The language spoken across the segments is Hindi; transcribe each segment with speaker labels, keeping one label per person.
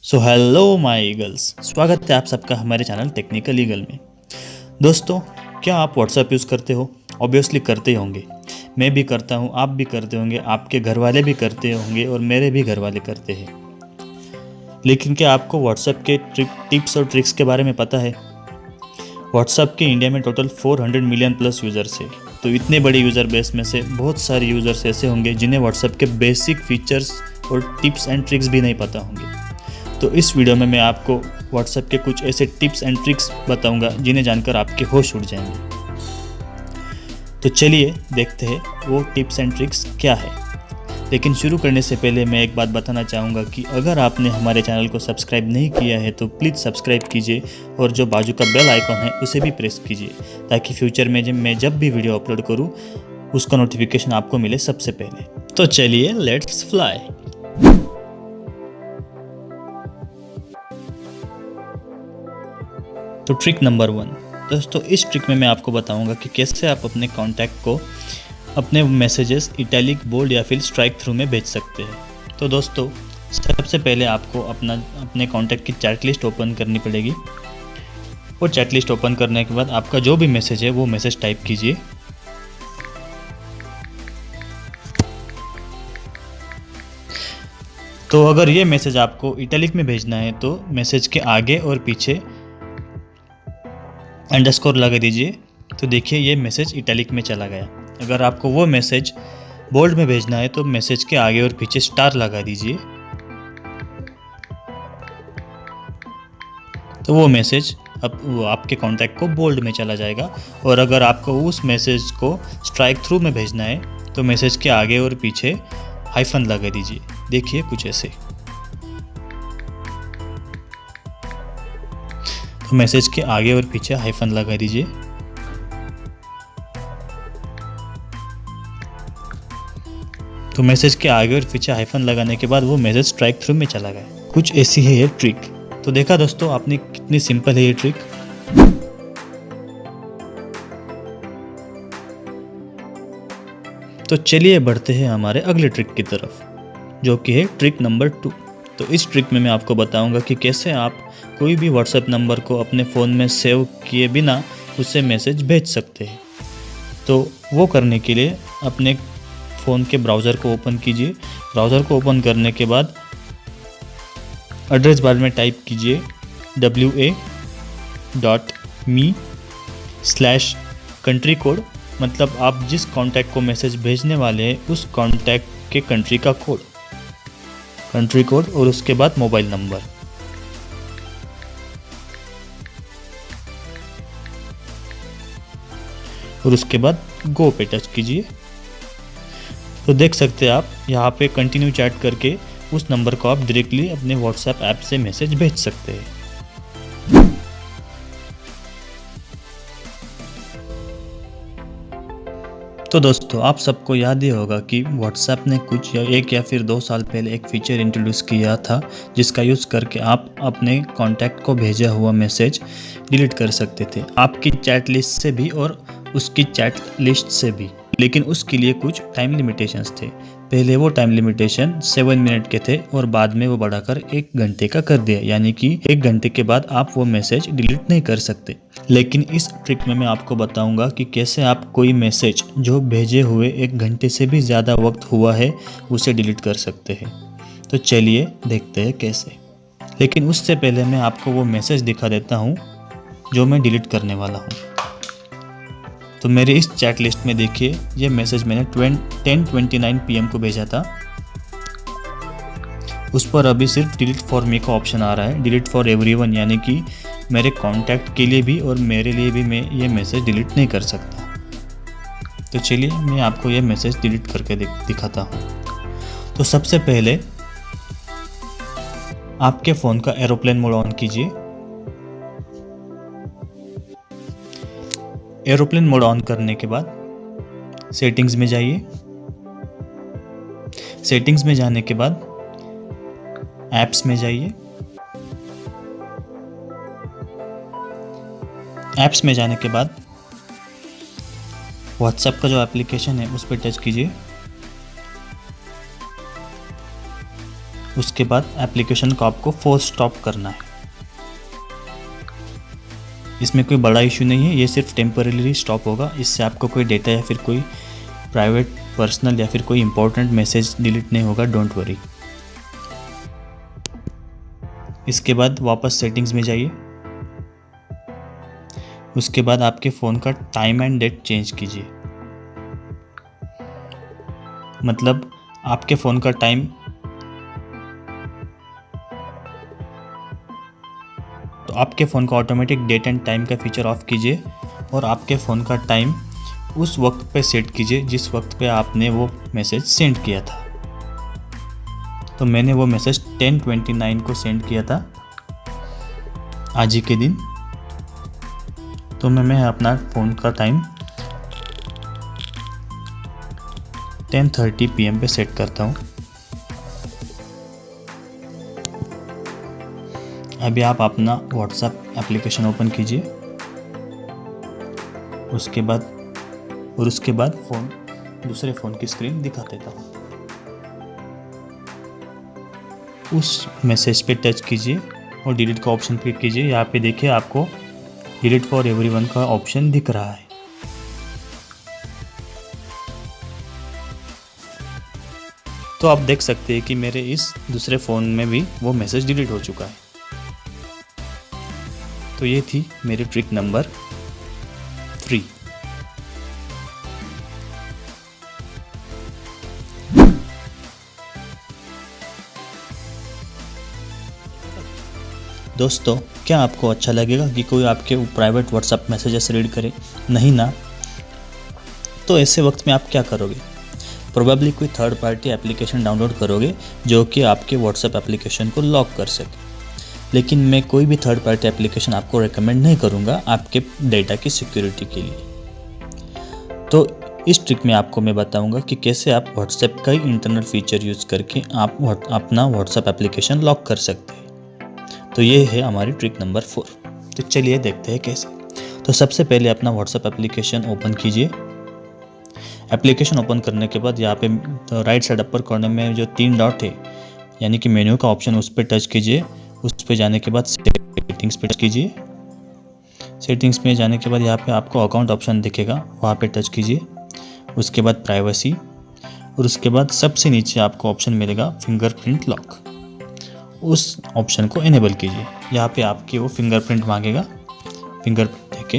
Speaker 1: सो हेलो माय ईगल्स, स्वागत है आप सबका हमारे चैनल टेक्निकल ईगल में। दोस्तों, क्या आप व्हाट्सएप यूज़ करते हो? ऑब्वियसली करते ही होंगे। मैं भी करता हूँ, आप भी करते होंगे, आपके घर वाले भी करते होंगे और मेरे भी घर वाले करते हैं। लेकिन क्या आपको व्हाट्सएप के टिप्स और ट्रिक्स के बारे में पता है? व्हाट्सएप के इंडिया में टोटल 400 मिलियन प्लस यूज़र्स है। तो इतने बड़े यूज़र बेस में से बहुत सारे यूज़र्स ऐसे होंगे जिन्हें व्हाट्सएप के बेसिक फीचर्स और टिप्स एंड ट्रिक्स भी नहीं पता होंगे। तो इस वीडियो में मैं आपको व्हाट्सएप के कुछ ऐसे टिप्स एंड ट्रिक्स बताऊंगा जिन्हें जानकर आपके होश उड़ जाएंगे। तो चलिए देखते हैं वो टिप्स एंड ट्रिक्स क्या है। लेकिन शुरू करने से पहले मैं एक बात बताना चाहूँगा कि अगर आपने हमारे चैनल को सब्सक्राइब नहीं किया है तो प्लीज़ सब्सक्राइब कीजिए और जो बाजू का बेल आइकॉन है उसे भी प्रेस कीजिए, ताकि फ्यूचर में जब भी वीडियो अपलोड करूँ उसका नोटिफिकेशन आपको मिले सबसे पहले। तो चलिए लेट्स फ्लाई। तो ट्रिक नंबर 1 दोस्तों, इस ट्रिक में मैं आपको बताऊंगा कि कैसे आप अपने कॉन्टैक्ट को अपने मैसेजेस इटैलिक, बोल्ड या फिर स्ट्राइक थ्रू में भेज सकते हैं। तो दोस्तों, सबसे पहले आपको अपने कॉन्टैक्ट की चैट लिस्ट ओपन करनी पड़ेगी और चैट लिस्ट ओपन करने के बाद आपका जो भी मैसेज है वो मैसेज टाइप कीजिए। तो अगर ये मैसेज आपको इटैलिक में भेजना है तो मैसेज के आगे और पीछे अंडरस्कोर लगा दीजिए। तो देखिए ये मैसेज इटैलिक में चला गया। अगर आपको वो मैसेज बोल्ड में भेजना है तो मैसेज के आगे और पीछे स्टार लगा दीजिए। तो वो मैसेज अब आपके कॉन्टैक्ट को बोल्ड में चला जाएगा। और अगर आपको उस मैसेज को स्ट्राइक थ्रू में भेजना है तो मैसेज के आगे और पीछे हाइफन लगा दीजिए। देखिए कुछ ऐसे। तो मैसेज के आगे और पीछे हाइफन लगा दीजिए। तो मैसेज के आगे और पीछे हाइफन लगाने के बाद वो मैसेज स्ट्राइक थ्रू में चला गया। कुछ ऐसी है ये ट्रिक। तो देखा दोस्तों आपने कितनी सिंपल है ये ट्रिक। तो चलिए बढ़ते हैं हमारे अगले ट्रिक की तरफ, जो कि है ट्रिक नंबर 2। तो इस ट्रिक में मैं आपको बताऊंगा कि कैसे आप कोई भी व्हाट्सएप नंबर को अपने फ़ोन में सेव किए बिना उससे मैसेज भेज सकते हैं। तो वो करने के लिए अपने फ़ोन के ब्राउज़र को ओपन कीजिए। ब्राउज़र को ओपन करने के बाद एड्रेस बार में टाइप कीजिए wa.me/कंट्री कोड, मतलब आप जिस कॉन्टैक्ट को मैसेज भेजने वाले हैं उस कॉन्टैक्ट के कंट्री का कंट्री कोड और उसके बाद मोबाइल नंबर। और उसके बाद गो पे टच कीजिए। तो देख सकते हैं आप यहाँ पे कंटिन्यू चैट करके उस नंबर को आप डायरेक्टली अपने व्हाट्सएप ऐप से मैसेज भेज सकते हैं। तो दोस्तों, आप सबको याद ही होगा कि व्हाट्सएप ने कुछ एक या फिर 2 साल पहले एक फीचर इंट्रोड्यूस किया था जिसका यूज़ करके आप अपने कॉन्टैक्ट को भेजा हुआ मैसेज डिलीट कर सकते थे, आपकी चैट लिस्ट से भी और उसकी चैट लिस्ट से भी। लेकिन उसके लिए कुछ टाइम लिमिटेशंस थे। पहले वो टाइम लिमिटेशन 7 मिनट के थे और बाद में वो बढ़ाकर 1 घंटे का कर दिया, यानी कि 1 घंटे के बाद आप वो मैसेज डिलीट नहीं कर सकते। लेकिन इस ट्रिक में मैं आपको बताऊंगा कि कैसे आप कोई मैसेज जो भेजे हुए 1 घंटे से भी ज़्यादा वक्त हुआ है उसे डिलीट कर सकते हैं। तो चलिए देखते हैं कैसे। लेकिन उससे पहले मैं आपको वो मैसेज दिखा देता हूँ जो मैं डिलीट करने वाला हूँ। तो मेरे इस चैट लिस्ट में देखिए ये मैसेज मैंने 10:29 PM को भेजा था। उस पर अभी सिर्फ डिलीट फॉर मी का ऑप्शन आ रहा है, डिलीट फॉर एवरीवन, यानी कि मेरे कॉन्टैक्ट के लिए भी और मेरे लिए भी मैं ये मैसेज डिलीट नहीं कर सकता। तो चलिए मैं आपको ये मैसेज डिलीट करके दिखाता हूँ। तो सबसे पहले आपके फ़ोन का एरोप्लेन मोड ऑन कीजिए। एरोप्लेन मोड ऑन करने के बाद सेटिंग्स में जाइए। सेटिंग्स में जाने के बाद ऐप्स में जाइए। ऐप्स में जाने के बाद व्हाट्सएप का जो एप्लीकेशन है उस पर टच कीजिए। उसके बाद एप्लीकेशन को आपको फोर्स स्टॉप करना है। इसमें कोई बड़ा इशू नहीं है, ये सिर्फ टेम्परेरी स्टॉप होगा। इससे आपको कोई डेटा या फिर कोई प्राइवेट, पर्सनल या फिर कोई इंपॉर्टेंट मैसेज डिलीट नहीं होगा, डोंट वरी। इसके बाद वापस सेटिंग्स में जाइए। उसके बाद आपके फ़ोन का टाइम एंड डेट चेंज कीजिए। मतलब आपके फ़ोन का टाइम, तो आपके फ़ोन का ऑटोमेटिक डेट एंड टाइम का फीचर ऑफ कीजिए और आपके फ़ोन का टाइम उस वक्त पे सेट कीजिए जिस वक्त पे आपने वो मैसेज सेंड किया था। तो मैंने वो मैसेज 10:29 को सेंड किया था, आज ही के दिन। तो मैं अपना फ़ोन का टाइम 10:30 PM पे सेट करता हूँ। अभी आप अपना व्हाट्सएप एप्लीकेशन ओपन कीजिए। उसके बाद दूसरे फ़ोन की स्क्रीन दिखा देता हूँ। उस मैसेज पे टच कीजिए और डिलीट का ऑप्शन क्लिक कीजिए। यहाँ पे देखिए आपको डिलीट फॉर एवरीवन का ऑप्शन दिख रहा है। तो आप देख सकते हैं कि मेरे इस दूसरे फ़ोन में भी वो मैसेज डिलीट हो चुका है। तो ये थी मेरी ट्रिक नंबर 3। दोस्तों, क्या आपको अच्छा लगेगा कि कोई आपके प्राइवेट व्हाट्सएप मैसेजेस रीड करे? नहीं ना? तो ऐसे वक्त में आप क्या करोगे? प्रोबेबली कोई थर्ड पार्टी एप्लीकेशन डाउनलोड करोगे जो कि आपके व्हाट्सएप एप्लीकेशन को लॉक कर सके। लेकिन मैं कोई भी थर्ड पार्टी एप्लीकेशन आपको रेकमेंड नहीं करूँगा आपके डेटा की सिक्योरिटी के लिए। तो इस ट्रिक में आपको मैं बताऊंगा कि कैसे आप व्हाट्सएप का ही इंटरनल फीचर यूज़ करके आप अपना व्हाट्सएप एप्लीकेशन लॉक कर सकते हैं। तो ये है हमारी ट्रिक नंबर 4। तो चलिए देखते हैं कैसे। तो सबसे पहले अपना व्हाट्सएप एप्लीकेशन ओपन कीजिए। एप्लीकेशन ओपन करने के बाद यहाँ पे राइट साइड अपर कॉर्नर में जो 3 डॉट है यानी कि मेन्यू का ऑप्शन, उस पर टच कीजिए। उस पर जाने के बाद सेटिंग्स पे टच कीजिए। सेटिंग्स में जाने के बाद यहाँ पे आपको अकाउंट ऑप्शन दिखेगा, वहाँ पे टच कीजिए। उसके बाद प्राइवेसी और उसके बाद सबसे नीचे आपको ऑप्शन मिलेगा फिंगरप्रिंट लॉक। उस ऑप्शन को इनेबल कीजिए। यहाँ पे आपके वो फिंगरप्रिंट मांगेगा, फिंगरप्रिंट देके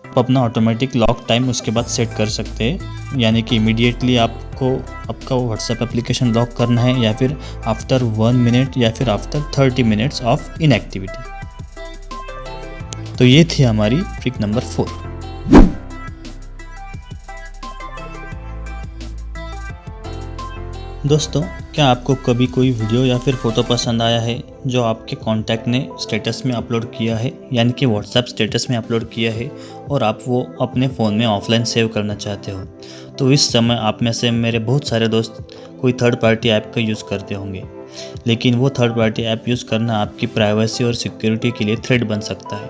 Speaker 1: आप अपना ऑटोमेटिक लॉक टाइम उसके बाद सेट कर सकते हैं। यानी कि इमीडिएटली आपको आपका व्हाट्सएप एप्लीकेशन लॉक करना है या फिर आफ्टर 1 मिनट या फिर आफ्टर 30 मिनट्स ऑफ इनएक्टिविटी। तो ये थी हमारी ट्रिक नंबर 4। दोस्तों, क्या आपको कभी कोई वीडियो या फिर फ़ोटो पसंद आया है जो आपके कांटेक्ट ने स्टेटस में अपलोड किया है, यानी कि व्हाट्सएप स्टेटस में अपलोड किया है और आप वो अपने फ़ोन में ऑफलाइन सेव करना चाहते हो? तो इस समय आप में से मेरे बहुत सारे दोस्त कोई थर्ड पार्टी ऐप का यूज़ करते होंगे, लेकिन वो थर्ड पार्टी ऐप यूज़ करना आपकी प्राइवेसी और सिक्योरिटी के लिए थ्रेट बन सकता है।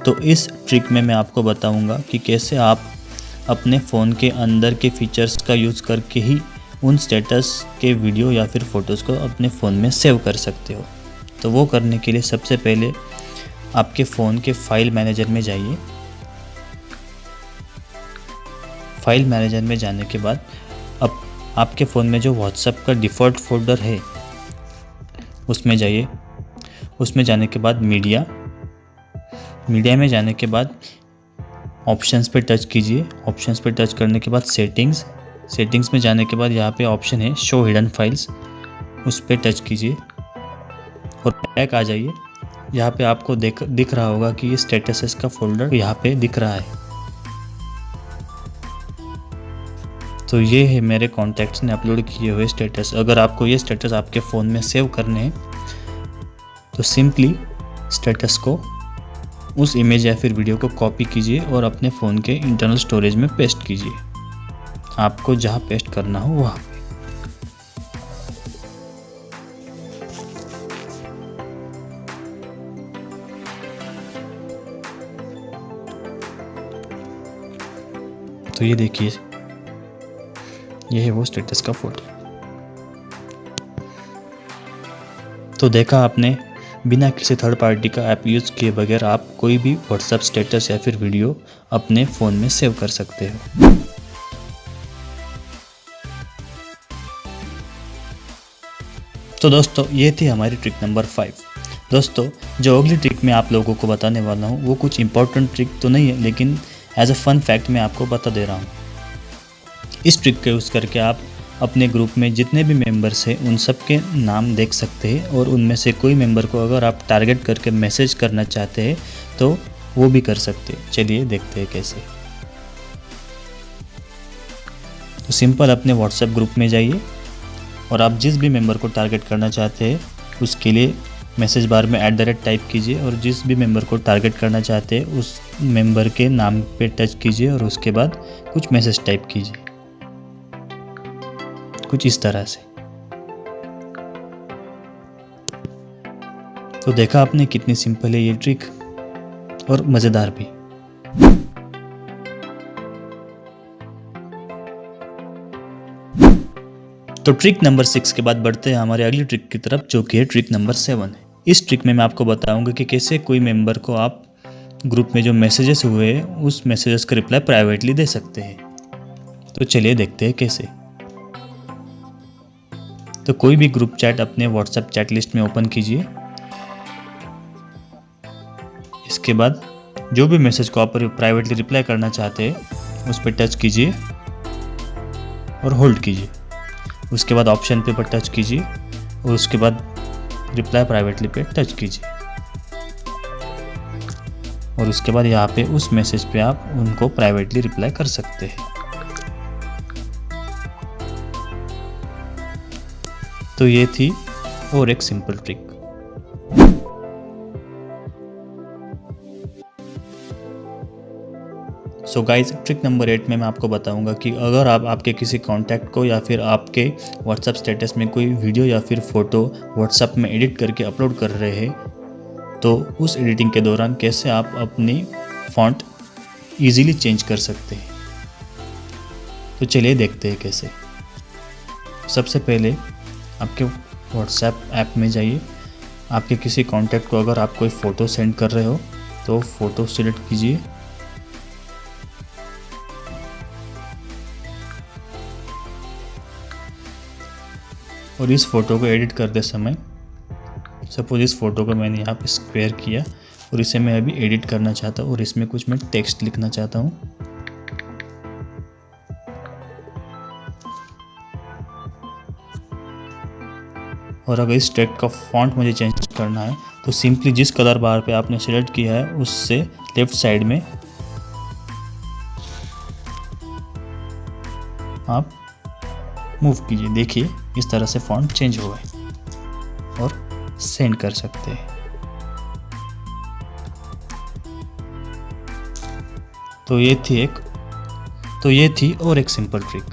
Speaker 1: तो इस ट्रिक में मैं आपको बताऊँगा कि कैसे आप अपने फ़ोन के अंदर के फीचर्स का यूज़ करके ही उन स्टेटस के वीडियो या फिर फ़ोटोज़ को अपने फ़ोन में सेव कर सकते हो। तो वो करने के लिए सबसे पहले आपके फ़ोन के फाइल मैनेजर में जाइए। फाइल मैनेजर में जाने के बाद अब आपके फ़ोन में जो व्हाट्सएप का डिफ़ॉल्ट फोल्डर है उसमें जाइए। उसमें जाने के बाद मीडिया में जाने के बाद ऑप्शंस पे टच कीजिए। ऑप्शंस पे टच करने के बाद सेटिंग्स में जाने के बाद यहाँ पे ऑप्शन है शो हिडन फाइल्स, उस पर टच कीजिए और बैक आ जाइए। यहाँ पे आपको दिख रहा होगा कि ये स्टेटसेस का फोल्डर यहाँ पे दिख रहा है। तो ये है मेरे कॉन्टैक्ट्स ने अपलोड किए हुए स्टेटस। अगर आपको ये स्टेटस आपके फ़ोन में सेव करने हैं तो सिंपली स्टेटस को, उस इमेज या फिर वीडियो को कॉपी कीजिए और अपने फ़ोन के इंटरनल स्टोरेज में पेस्ट कीजिए। आपको जहाँ पेस्ट करना हो वहाँ पे। तो ये देखिए, ये है वो स्टेटस का फोटो। तो देखा आपने, बिना किसी थर्ड पार्टी का ऐप यूज़ किए बगैर आप कोई भी व्हाट्सएप स्टेटस या फिर वीडियो अपने फ़ोन में सेव कर सकते हो। तो दोस्तों ये थी हमारी ट्रिक नंबर 5। दोस्तों जो अगली ट्रिक मैं आप लोगों को बताने वाला हूँ वो कुछ इंपॉर्टेंट ट्रिक तो नहीं है, लेकिन एज अ फन फैक्ट मैं आपको बता दे रहा हूँ। इस ट्रिक का यूज़ करके आप अपने ग्रुप में जितने भी मेंबर्स हैं उन सब के नाम देख सकते हैं, और उनमें से कोई मेंबर को अगर आप टारगेट करके मैसेज करना चाहते हैं तो वो भी कर सकते हैं। चलिए देखते हैं कैसे। तो सिंपल अपने व्हाट्सएप ग्रुप में जाइए और आप जिस भी मेंबर को टारगेट करना चाहते हैं उसके लिए मैसेज बार में @ टाइप कीजिए, और जिस भी मेंबर को टारगेट करना चाहते हैं उस मेंबर के नाम पे टच कीजिए और उसके बाद कुछ मैसेज टाइप कीजिए, कुछ इस तरह से। तो देखा आपने कितनी सिंपल है ये ट्रिक और मज़ेदार भी। तो ट्रिक नंबर 6 के बाद बढ़ते हैं हमारे अगली ट्रिक की तरफ, जो कि है ट्रिक नंबर 7। इस ट्रिक में मैं आपको बताऊंगा कि कैसे कोई मेंबर को आप ग्रुप में जो मैसेजेस हुए हैं उस मैसेजेस का रिप्लाई प्राइवेटली दे सकते हैं। तो चलिए देखते हैं कैसे। तो कोई भी ग्रुप चैट अपने व्हाट्सएप चैट लिस्ट में ओपन कीजिए। इसके बाद जो भी मैसेज को आप प्राइवेटली रिप्लाई करना चाहते हैं उस पर टच कीजिए और होल्ड कीजिए। उसके बाद ऑप्शन पे पर टच कीजिए और उसके बाद रिप्लाई प्राइवेटली पे टच कीजिए, और उसके बाद यहाँ पे उस मैसेज पे आप उनको प्राइवेटली रिप्लाई कर सकते हैं। तो ये थी और एक simple trick. So guys trick number 8 में मैं आपको बताऊंगा कि अगर आप आपके किसी कॉन्टैक्ट को या फिर आपके व्हाट्सएप स्टेटस में कोई वीडियो या फिर फ़ोटो व्हाट्सएप में एडिट करके अपलोड कर रहे हैं तो उस एडिटिंग के दौरान कैसे आप अपनी फ़ॉन्ट ईजीली चेंज कर सकते हैं। तो चलिए देखते हैं कैसे। सबसे पहले आपके व्हाट्सएप ऐप में जाइए। आपके किसी कॉन्टैक्ट को अगर आप कोई फ़ोटो सेंड कर रहे हो तो फ़ोटो सिलेक्ट कीजिए, और इस फ़ोटो को एडिट करते समय सपोज इस फ़ोटो को मैंने यहाँ पे स्क्वायर किया और इसे मैं अभी एडिट करना चाहता हूँ और इसमें कुछ मैं टेक्स्ट लिखना चाहता हूँ। और अगर इस टेक्स्ट का फॉन्ट मुझे चेंज करना है तो सिंपली जिस कलर बार पे आपने सेलेक्ट किया है उससे लेफ्ट साइड में आप मूव कीजिए। देखिए इस तरह से फॉन्ट चेंज हो गए और सेंड कर सकते हैं। तो ये थी और एक सिंपल ट्रिक।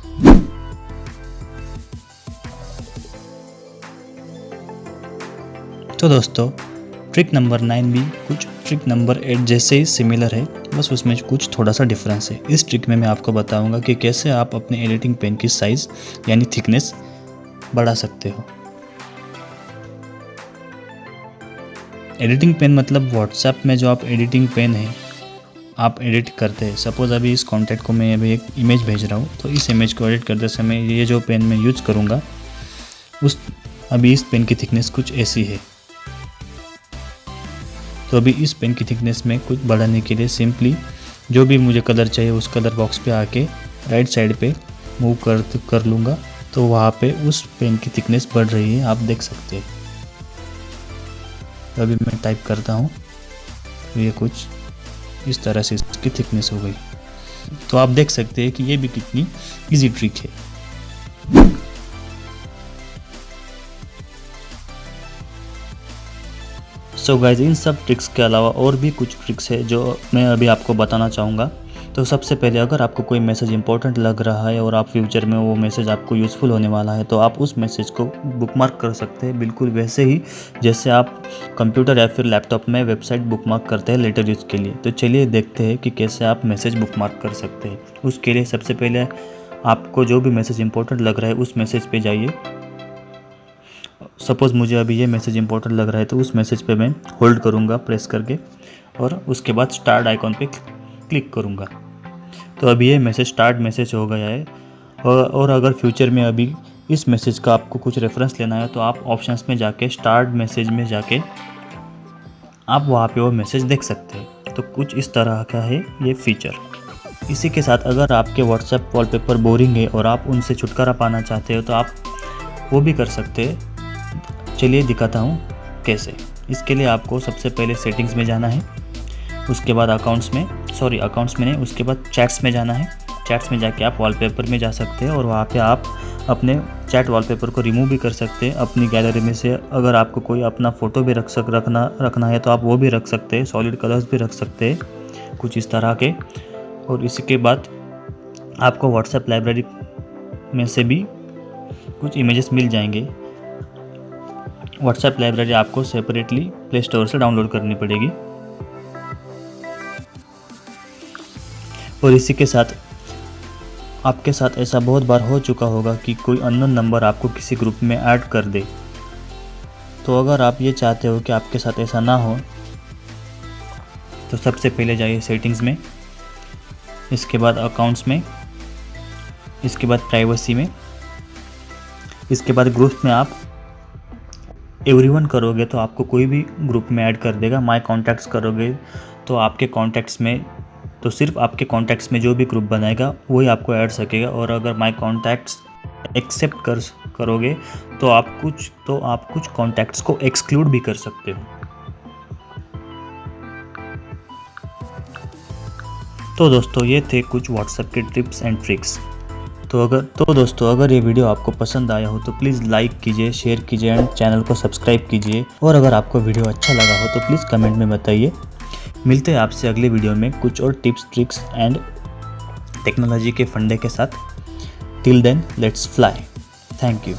Speaker 1: तो दोस्तों ट्रिक नंबर 9 भी कुछ ट्रिक नंबर 8 जैसे ही सिमिलर है, बस उसमें कुछ थोड़ा सा डिफरेंस है। इस ट्रिक में मैं आपको बताऊंगा कि कैसे आप अपने एडिटिंग पेन की साइज़ यानी थिकनेस बढ़ा सकते हो। एडिटिंग पेन मतलब व्हाट्सएप में जो आप एडिटिंग पेन है आप एडिट करते हैं। सपोज़ अभी इस कॉन्टैक्ट को मैं अभी एक इमेज भेज रहा हूँ, तो इस इमेज को एडिट करते समय ये जो पेन मैं यूज करूँगा अभी इस पेन की थिकनेस कुछ ऐसी है। तो अभी इस पेन की थिकनेस में कुछ बढ़ाने के लिए सिंपली जो भी मुझे कलर चाहिए उस कलर बॉक्स पे आके राइट साइड पे मूव कर लूँगा, तो वहाँ पे उस पेन की थिकनेस बढ़ रही है, आप देख सकते हैं। तो अभी मैं टाइप करता हूँ तो ये कुछ इस तरह से इसकी थिकनेस हो गई। तो आप देख सकते हैं कि ये भी कितनी इजी ट्रिक है। सो गाइज इन सब ट्रिक्स के अलावा और भी कुछ ट्रिक्स है जो मैं अभी आपको बताना चाहूँगा। तो सबसे पहले अगर आपको कोई मैसेज इंपॉर्टेंट लग रहा है और आप फ्यूचर में वो मैसेज आपको यूज़फुल होने वाला है तो आप उस मैसेज को बुकमार्क कर सकते हैं, बिल्कुल वैसे ही जैसे आप कंप्यूटर या फिर लैपटॉप में वेबसाइट बुकमार्क करते हैं लेटर यूज़ के लिए। तो चलिए देखते हैं कि कैसे आप मैसेज बुकमार्क कर सकते हैं। उसके लिए सबसे पहले आपको जो भी मैसेज इंपॉर्टेंट लग रहा है उस मैसेज पर जाइए सपोज़ मुझे अभी ये मैसेज इंपॉर्टेंट लग रहा है तो उस मैसेज पे मैं होल्ड करूँगा प्रेस करके और उसके बाद स्टार्ट आइकॉन पे क्लिक करूँगा। तो अभी ये मैसेज स्टार्ट मैसेज हो गया है। और अगर फ्यूचर में अभी इस मैसेज का आपको कुछ रेफरेंस लेना है तो आप ऑप्शंस में जाके स्टार्ट मैसेज में जाके आप वहाँ पे वो मैसेज देख सकते हैं। तो कुछ इस तरह का है ये फीचर। इसी के साथ अगर आपके व्हाट्सएप वॉलपेपर बोरिंग है और आप उनसे छुटकारा पाना चाहते हो तो आप वो भी कर सकते हैं। चलिए दिखाता हूँ कैसे। इसके लिए आपको सबसे पहले सेटिंग्स में जाना है, उसके बाद अकाउंट्स में नहीं, उसके बाद चैट्स में जाना है। चैट्स में जाके आप वॉलपेपर में जा सकते हैं और वहाँ पे आप अपने चैट वॉलपेपर को रिमूव भी कर सकते हैं अपनी गैलरी में से। अगर आपको कोई अपना फ़ोटो भी रखना है तो आप वो भी रख सकते हैं, सॉलिड कलर्स भी रख सकते हैं, कुछ इस तरह के। और इसके बाद आपको व्हाट्सएप लाइब्रेरी में से भी कुछ इमेजेस मिल जाएंगे। व्हाट्सएप लाइब्रेरी आपको सेपरेटली प्ले स्टोर से डाउनलोड करनी पड़ेगी। और इसी के साथ आपके साथ ऐसा बहुत बार हो चुका होगा कि कोई अननोन नंबर आपको किसी ग्रुप में ऐड कर दे। तो अगर आप ये चाहते हो कि आपके साथ ऐसा ना हो तो सबसे पहले जाइए सेटिंग्स में, इसके बाद अकाउंट्स में, इसके बाद प्राइवेसी में, इसके बाद ग्रुप में आप एवरीवन करोगे तो आपको कोई भी ग्रुप में ऐड कर देगा। माय कॉन्टैक्ट्स करोगे तो आपके कॉन्टैक्ट्स में तो सिर्फ आपके कॉन्टैक्ट्स में जो भी ग्रुप बनाएगा वही आपको ऐड सकेगा। और अगर माय कॉन्टैक्ट्स एक्सेप्ट करोगे तो आप कुछ कॉन्टैक्ट्स को एक्सक्लूड भी कर सकते हो। तो दोस्तों ये थे कुछ व्हाट्सएप के टिप्स एंड ट्रिक्स। तो दोस्तों अगर ये वीडियो आपको पसंद आया हो तो प्लीज़ लाइक कीजिए, शेयर कीजिए एंड चैनल को सब्सक्राइब कीजिए। और अगर आपको वीडियो अच्छा लगा हो तो प्लीज़ कमेंट में बताइए। मिलते हैं आपसे अगले वीडियो में कुछ और टिप्स ट्रिक्स एंड टेक्नोलॉजी के फंडे के साथ। Till then let's fly. Thank you.